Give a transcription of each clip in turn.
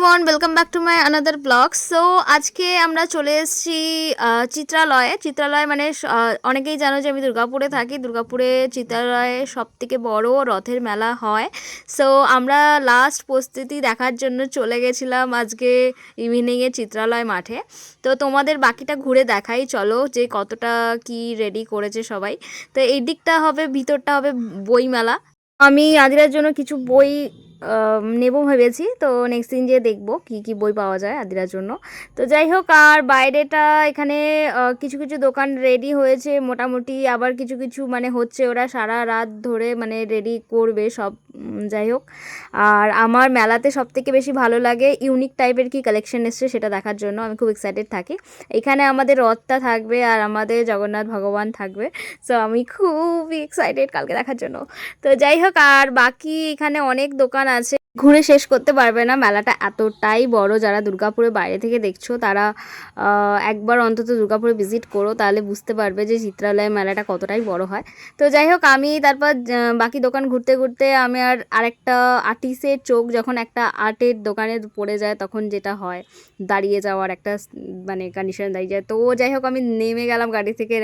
Everyone, welcome back to my another blog. So আজকে আমরা চলে এসেছি চিত্রালয় মানে অনেকেই জানো যে আমি দুর্গাপুরে থাকি। দুর্গাপুরে চিত্রালয়ে সবথেকে বড় রথের মেলা হয়। সো আমরা লাস্ট প্রস্তুতি দেখার জন্য চলে গেছিলাম আজকে ইভিনিংয়ে চিত্রালয় মাঠে। তো তোমাদের বাকিটা ঘুরে দেখাই, চলো যে কতটা কি রেডি করেছে সবাই। তো এই দিকটা হবে, ভিতরটা হবে বই মেলা। আমি আদিরার জন্য কিছু বই নেবো ভেবেছি। তো নেক্সট দিন যেয়ে দেখবো কী কী বই পাওয়া যায় আদিরার জন্য। তো যাই হোক, আর বাইরেটা এখানে কিছু কিছু দোকান রেডি হয়েছে মোটামুটি, আবার কিছু কিছু মানে হচ্ছে, ওরা সারা রাত ধরে মানে রেডি করবে সব। যাই হোক, আর আমার মেলাতে সবথেকে বেশি ভালো লাগে ইউনিক টাইপের কি কালেকশন এসছে সেটা দেখার জন্য। আমি খুব এক্সাইটেড থাকি। এখানে আমাদের রথটা থাকবে আর আমাদের জগন্নাথ ভগবান থাকবে। সো আমি খুবই এক্সাইটেড কালকে দেখার জন্য। তো যাই হোক, আর বাকি এখানে অনেক দোকান আছে, ঘুরে শেষ করতে পারবে না। মেলাটা এতটাই বড়, যারা দুর্গাপুরে বাইরে থেকে দেখছো তারা একবার অন্তত দুর্গাপুরে ভিজিট করো, তাহলে বুঝতে পারবে যে চিত্রালয় মেলাটা কতটাই বড় হয়। তো যাই হোক, আমি তারপর বাকি দোকান ঘুরতে ঘুরতে আমি আরেকটা আর্টিস্টের চোখ যখন একটা আর্টের দোকানে পড়ে যায় তখন যেটা হয়, দাঁড়িয়ে যাওয়ার একটা মানে কন্ডিশন দাঁড়িয়ে যায়। তো যাই হোক, আমি নেমে গেলাম গাড়ি থেকে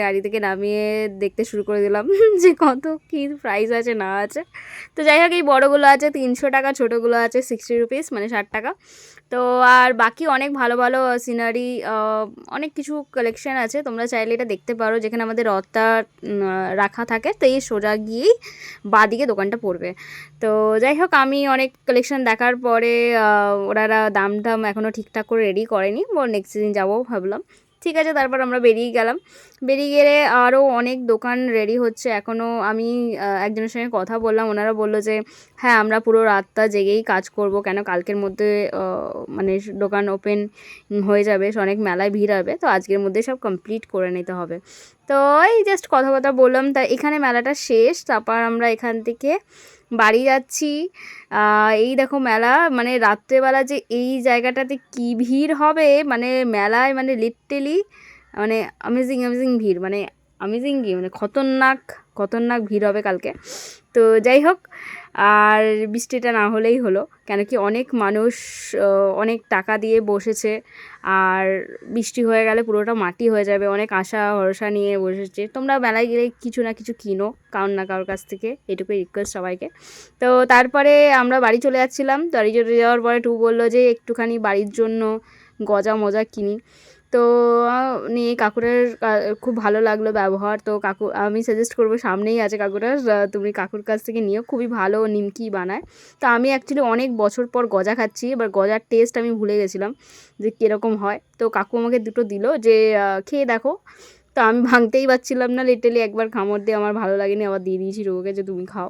নামিয়ে দেখতে শুরু করে দিলাম যে কত কী প্রাইস আছে না আছে। তো যাই হোক, এই বড়োগুলো আছে 300 টাকা, ছোটোগুলো আছে 60 রুপিস মানে 60 টাকা। তো আর বাকি অনেক ভালো ভালো সিনারি, অনেক কিছু কালেকশন আছে, তোমরা চাইলে এটা দেখতে পারো। যেখানে আমাদের রথটা রাখা থাকে, তো এই সোজা গিয়েই বাঁদিকে দোকানটা পড়বে। তো যাই হোক, আমি অনেক কালেকশন দেখার পরে ওনারা দাম টাম এখনও ঠিকঠাক করে রেডি করেনি, নেক্সট দিন যাবো ভাবলাম। ঠিক আছে, তারপর আমরা বেরিয়ে গেলাম। বেরিয়ে গেলে আরও অনেক দোকান রেডি হচ্ছে এখনও। আমি একজনের সঙ্গে কথা বললাম, ওনারা বললো যে হ্যাঁ, আমরা পুরো রাতটা জেগেই কাজ করব, কেন কালকের মধ্যে মানে দোকান ওপেন হয়ে যাবে, অনেক মেলায় ভিড় হবে, তো আজকের মধ্যে সব কমপ্লিট করে নিতে হবে। তো এই জাস্ট কথা বললাম, তা এখানে মেলাটা শেষ। তারপর আমরা এখান থেকে বাড়ি যাচ্ছি। এই দেখো মেলা, মানে রাত্রেবেলা যে এই জায়গাটাতে কী ভিড় হবে, মানে মেলায় মানে লিটারেলি মানে অ্যামেজিং ভিড়, মানে অ্যামেজিং কি মানে খতরনাক ভিড় হবে কালকে। তো যাই হোক, আর বৃষ্টিটা না হলেই হলো, কেন কি অনেক মানুষ অনেক টাকা দিয়ে বসেছে, আর বৃষ্টি হয়ে গেলে পুরোটা মাটি হয়ে যাবে। অনেক আশা ভরসা নিয়ে বসেছে। তোমরা মেলায় গেলে কিছু না কিছু কিনো কারোর না কারোর কাছ থেকে, এটুকুই রিকোয়েস্ট সবাইকে। তো তারপরে আমরা বাড়ি চলে যাচ্ছিলাম। বাড়ি চলে যাওয়ার পরে টু বললো যে একটুখানি বাড়ির জন্য গজা মজা কিনি। তো নিয়ে কাকুরের খুব ভালো লাগলো ব্যবহার। তো কাকু, আমি সাজেস্ট করবো, সামনেই আছে কাকুরা, তুমি কাকুর কাছ থেকে নিও, খুবই ভালো নিমকি বানায়। তো আমি অ্যাকচুয়ালি অনেক বছর পর গজা খাচ্ছি, এবার গজার টেস্ট আমি ভুলে গেছিলাম যে কীরকম হয়। তো কাকু আমাকে দুটো দিল যে খেয়ে দেখো। তো আমি ভাঙতেই পারছিলাম না, লিটারালি একবার কামড় দিয়ে আমার ভালো লাগেনি, আবার দিয়ে দিয়েছি রোগকে যে তুমি খাও।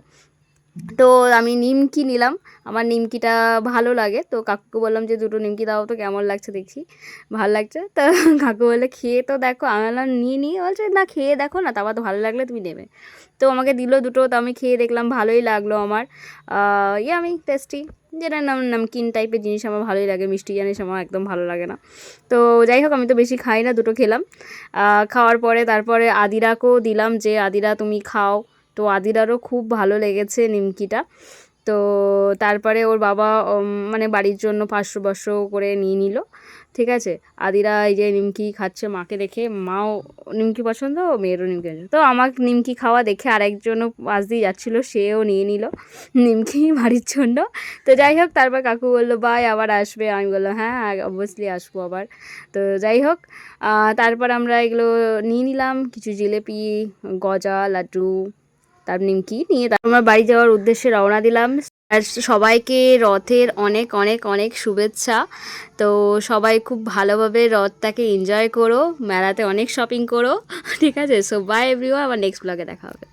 তো আমি নিমকি নিলাম, আমার নিমকিটা ভালো লাগে। তো কাকুকে বললাম যে দুটো নিমকি দাও তো, কেমন লাগছে দেখি, ভালো লাগছে। তো কাকু বললে খেয়ে তো দেখো। আমি বললাম নিয়ে বলছে না, খেয়ে দেখো না, তারপর তো ভালো লাগলে তুমি নেবে। তো আমাকে দিল দুটো, তো আমি খেয়ে দেখলাম, ভালোই লাগলো আমার। আমি টেস্টি, যেটা নামকিন টাইপের জিনিস আমার ভালোই লাগে, মিষ্টি জিনিস আমার একদম ভালো লাগে না। তো যাই হোক, আমি তো বেশি খাই না, দুটো খেলাম। খাওয়ার পরে তারপরে আদিরাকেও দিলাম যে আদিরা তুমি খাও। তো আদিরারও খুব ভালো লেগেছে নিমকিটা। তো তারপরে ওর বাবা মানে বাড়ির জন্য 500 করে নিয়ে নিল। ঠিক আছে, আদিরা এই যে নিমকি খাচ্ছে মাকে দেখে, মাও নিমকি পছন্দ, মেয়েরও নিমকি পছন্দ। তো আমার নিমকি খাওয়া দেখে আরেকজনও পাশ দিয়ে যাচ্ছিলো, সেও নিয়ে নিল নিমকি বাড়ির জন্য। তো যাই হোক, তারপর কাকু বললো বাই, আবার আসবে। আমি বললাম হ্যাঁ অবভিয়াসলি আসবো আবার। তো যাই হোক, তারপর আমরা এগুলো নিয়ে নিলাম, কিছু জিলেপি, গজা, লাড্ডু, তার নিমকি নিয়ে আমরা বাড়ি যাওয়ার উদ্দেশ্যে রওনা দিলাম। আর সবাইকে রথের অনেক অনেক অনেক শুভেচ্ছা। তো সবাই খুব ভালোভাবে রথটাকে এনজয় করো, মেলাতে অনেক শপিং করো। ঠিক আছে, সো বাই এভরিওয়ান, আবার নেক্সট ব্লগে দেখা হবে।